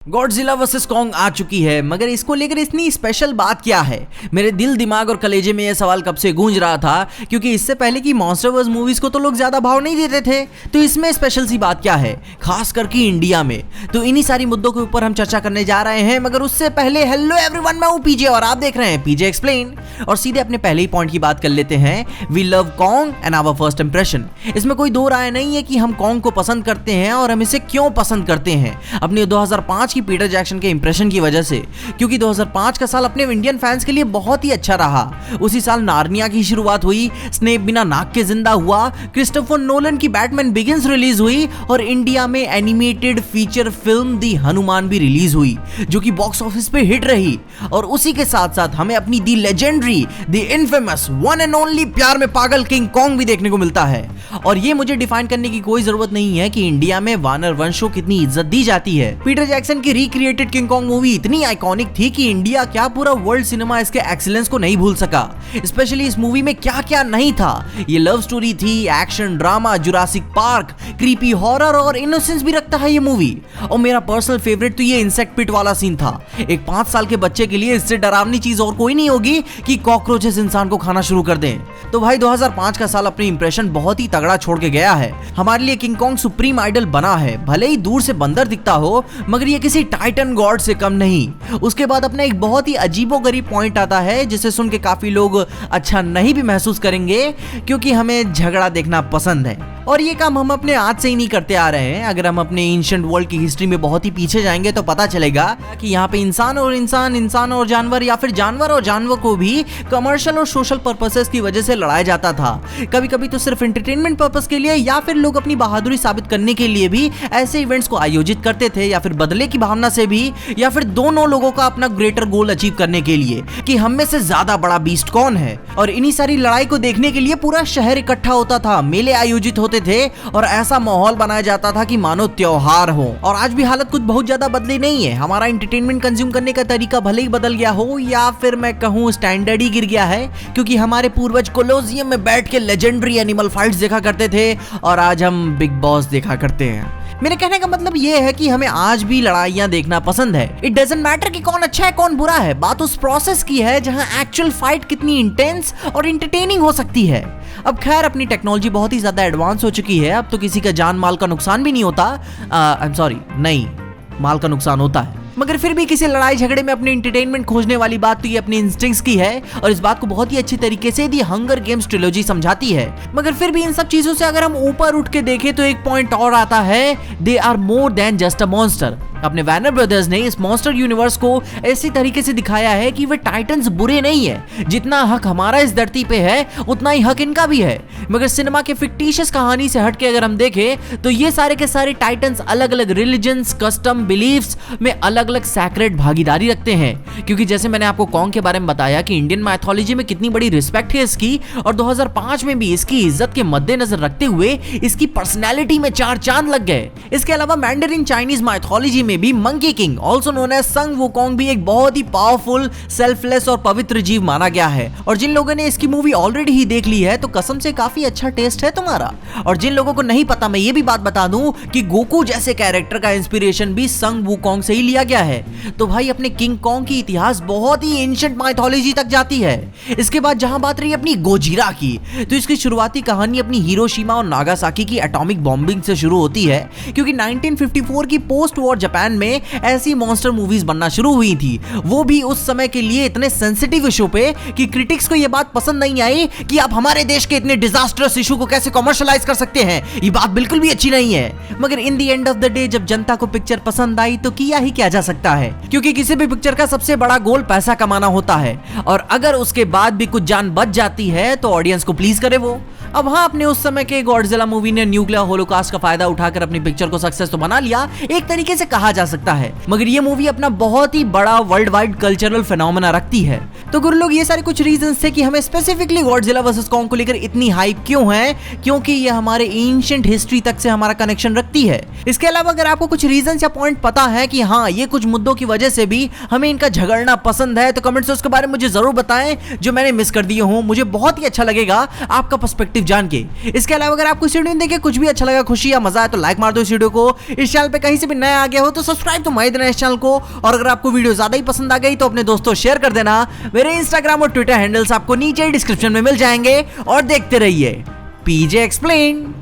Godzilla versus Kong आ चुकी है, मगर इसको लेकर इतनी स्पेशल बात क्या है? मेरे दिल दिमाग और कलेजे में यह सवाल कब से गूंज रहा था, क्योंकि इससे पहले की मॉन्स्टरवर्स मूवीज को तो लोग ज्यादा भाव नहीं देते थे। तो इसमें स्पेशल सी बात क्या है, खास करके इंडिया में? तो इन्हीं सारी मुद्दों के ऊपर हम चर्चा करने जा रहे हैं। मगर उससे पहले हेलो एवरीवन, मैं हूं पीजे और आप देख रहे हैं पीजे एक्सप्लेन। और सीधे अपने पहले ही पॉइंट की बात कर लेते हैं। We love Kong and our first impression. इसमें कोई दो राय नहीं है कि हम कॉन्ग को पसंद करते हैं और हम इसे क्यों पसंद करते हैं। अपने 2005 की पीटर जैक्सन के इंप्रेशन की वजह से, क्योंकि 2005 का साल अपने इंडियन फैंस के लिए बहुत ही अच्छा रहा। उसी साल नार्निया की शुरुआत हुई, स्नेप बिना नाक के जिंदा हुआ, क्रिस्टोफर नोलन की बैटमैन बिगिंस रिलीज हुई और इंडिया में एनिमेटेड फीचर फिल्म दी हनुमान भी रिलीज हुई, जो कि बॉक्स ऑफिस पे हिट रही। और उसी के साथ साथ हमें अपनी the legendary, the infamous, one and only प्यार में पागल किंग कॉन्ग भी देखने को मिलता है। और ये मुझे डिफाइन करने की कोई जरूरत नहीं है कि इंडिया में वानर वंश को कितनी इज्जत दी जाती है। पीटर जैक्सन की रिक्रिएटेड किंग कॉन्ग मूवी इतनी आइकॉनिक थी कि इंडिया क्या पूरा वर्ल्ड सिनेमा इसके एक्सीलेंस को नहीं भूल सका। स्पेशली इस मूवी में क्या क्या नहीं था। ये लव स्टोरी थी, action, drama, Jurassic park, creepy horror और इनोसेंस भी रखता है ये मूवी। और मेरा पर्सनल फेवरेट तो ये इंसेक्ट पिट वाला सीन था। एक 5 साल के बच्चे के लिए इससे डरावनी चीज और कोई नहीं होगी कि कॉकरोचेस इंसान को खाना शुरू कर दें। तो भाई 2005 का साल अपनी इंप्रेशन बहुत ही तगड़ा छोड़ के गया है। हमारे लिए किंग कॉन्ग सुप्रीम आइडल बना है। भले ही दूर से बंदर दिखता हो, मगर ये किसी टाइटन गॉड से कम नहीं। उसके बाद अपना एक बहुत ही अजीबोगरीब पॉइंट आता है, जिसे सुन के काफी लोग अच्छा नहीं भी महसूस करेंगे, क्योंकि हमें झगड़ा देखना पसंद है। और ये काम हम अपने आज से ही नहीं करते आ रहे हैं। अगर हम अपने एंशिएंट वर्ल्ड की हिस्ट्री में बहुत ही पीछे जाएंगे तो पता चलेगा कि यहाँ पे इंसान और इंसान, इंसान और जानवर, या फिर जानवर और जानवर को भी कमर्शियल और सोशल पर्पसेस की वजह से लड़ाया जाता था। कभी कभी तो सिर्फ एंटरटेनमेंट पर्पस के लिए, या फिर लोग अपनी बहादुरी साबित करने के लिए भी ऐसे इवेंट्स को आयोजित करते थे, या फिर बदले की भावना से भी, या फिर दोनों लोगों का अपना ग्रेटर गोल अचीव करने के लिए कि हम में से ज्यादा बड़ा बीस्ट कौन है। और इन्हीं सारी लड़ाई को देखने के लिए पूरा शहर इकट्ठा होता था, मेले आयोजित होते थे और ऐसा माहौल बनाया जाता था कि मानो त्योहार हो। और आज भी हालत कुछ बहुत ज्यादा बदली नहीं है। हमारा एंटरटेनमेंट कंज्यूम करने का तरीका भले ही बदल गया हो, या फिर मैं कहूँ स्टैंडर्ड ही गिर गया है, क्योंकि हमारे पूर्वज कोलोसियम में बैठ के लेजेंडरी एनिमल फाइट्स देखा करते थे और आज हम बिग बॉस देखा करते हैं। मेरे कहने का मतलब ये है कि हमें आज भी लड़ाइयां देखना पसंद है। इट डजंट मैटर कि कौन अच्छा है कौन बुरा है, बात उस प्रोसेस की है जहां एक्चुअल फाइट कितनी इंटेंस और इंटरटेनिंग हो सकती है। अब खैर अपनी टेक्नोलॉजी बहुत ही ज्यादा एडवांस हो चुकी है। अब तो किसी का जान माल का नुकसान भी नहीं होता। आई एम सॉरी, नहीं, माल का नुकसान होता है, मगर फिर भी किसी लड़ाई झगड़े में अपने एंटरटेनमेंट खोजने वाली बात तो ये अपने इंस्टिंक्ट्स की है। और इस बात को बहुत ही अच्छी तरीके से दी हंगर गेम्स ट्रिलॉजी समझाती है। मगर फिर भी इन सब चीजों से अगर हम ऊपर उठ के देखें तो एक पॉइंट और आता है, they are more than just a monster. अपने वैनर ब्रदर्स ने इस मॉन्स्टर यूनिवर्स को ऐसी तरीके से दिखाया है कि वे टाइटन्स बुरे नहीं है। जितना हक हमारा इस धरती पे है, उतना ही हक इनका भी है। मगर सिनेमा के फिक्टिशियस कहानी से हटके अगर हम देखें तो ये सारे के सारे टाइटन्स अलग अलग रिलीजन्स, कस्टम, बिलीफ्स में अलग अलग सैक्रेड भागीदारी रखते हैं। क्योंकि जैसे मैंने आपको कॉन्ग के बारे में बताया कि इंडियन माइथोलॉजी में कितनी बड़ी रिस्पेक्ट है इसकी, और 2005 में भी इसकी इज्जत के मद्देनजर रखते हुए इसकी पर्सनैलिटी में 4 चांद लग गए। इसके अलावा मैंडरिन चाइनीज माइथोलॉजी में भी monkey king also known as Sun Wukong भी एक बहुत ही पावरफुल, सेल्फलेस और पवित्र जीव माना गया है। और जिन लोगों ने इसकी मूवी ऑलरेडी ही देख ली है तो कसम से काफी अच्छा टेस्ट है तुम्हारा। और जिन लोगों को नहीं पता, मैं ये भी बात बता दूं कि गोकू जैसे कैरेक्टर का इंस्पिरेशन भी संग वुकोंग से ही लिया गया है। तो भाई अपने किंग कॉन्ग की इतिहास बहुत ही एंशिएंट माइथोलॉजी तक जाती है। इसके बाद जहां बात रही अपनी गोजिरा की, तो इसकी शुरुआती कहानी अपनी हिरोशिमा और नागासाकी की एटॉमिक बॉम्बिंग से शुरू होती है। क्योंकि 1954 की पोस्ट वॉर जापान में ऐसी मॉन्स्टर मूवीज बनना शुरू हुई थी, वो भी उस समय के लिए इतने सेंसिटिव इशू पे कि क्रिटिक्स को यह बात पसंद नहीं आई कि आप हमारे देश के इतने डिजास्टरस इशू को कैसे कमर्शियलाइज कर सकते हैं। ये बात बिल्कुल भी अच्छी नहीं है। मगर in the end of the day जब जनता को पिक्चर पसंद आई तो किया ही क्या जा सकता है, क्योंकि किसी भी पिक्चर का सबसे बड़ा गोल पैसा कमाना होता है। और अगर उसके बाद भी कुछ जान बच जाती है तो ऑडियंस को प्लीज करे वो। अब हाँ, अपने उस समय के गॉडजिला मूवी ने न्यूक्लियर होलोकॉस्ट का फायदा उठाकर अपनी पिक्चर को सक्सेस तो बना लिया, एक तरीके से कहा जा सकता है। मगर ये मूवी अपना बहुत ही बड़ा वर्ल्ड वाइड कल्चरल फिनोमेना रखती है। तो गुरु लोग, ये सारे कुछ रीजंस थे कि हमें स्पेसिफिकली गॉडजिला वर्सेस कॉन्ग को लेकर इतनी हाइप क्यों है, क्योंकि ये हमारे एंशिएंट हिस्ट्री तक से हमारा कनेक्शन रखती है। इसके अलावा अगर आपको कुछ रीजंस या पॉइंट पता है कि हाँ ये कुछ मुद्दों की वजह से भी हमें इनका झगड़ना पसंद है, तो कमेंट्स में उसके बारे में मुझे जरूर बताएं जो मैंने मिस कर दिए हों। मुझे बहुत ही अच्छा लगेगा आपका पर्सपेक्टिव पर्सपेक्टिव जान के। इसके अलावा अगर आपको इस वीडियो में देखे कुछ भी अच्छा लगा, खुशी या मजा आया तो लाइक मार दो इस वीडियो को। इस चैनल पे कहीं से भी नया आ गया हो तो सब्सक्राइब तो मार देना इस चैनल को। और अगर आपको वीडियो ज्यादा ही पसंद आ गई तो अपने दोस्तों शेयर कर देना। मेरे इंस्टाग्राम और ट्विटर हैंडल्स आपको नीचे डिस्क्रिप्शन में मिल जाएंगे। और देखते रहिए पीजे एक्सप्लेन।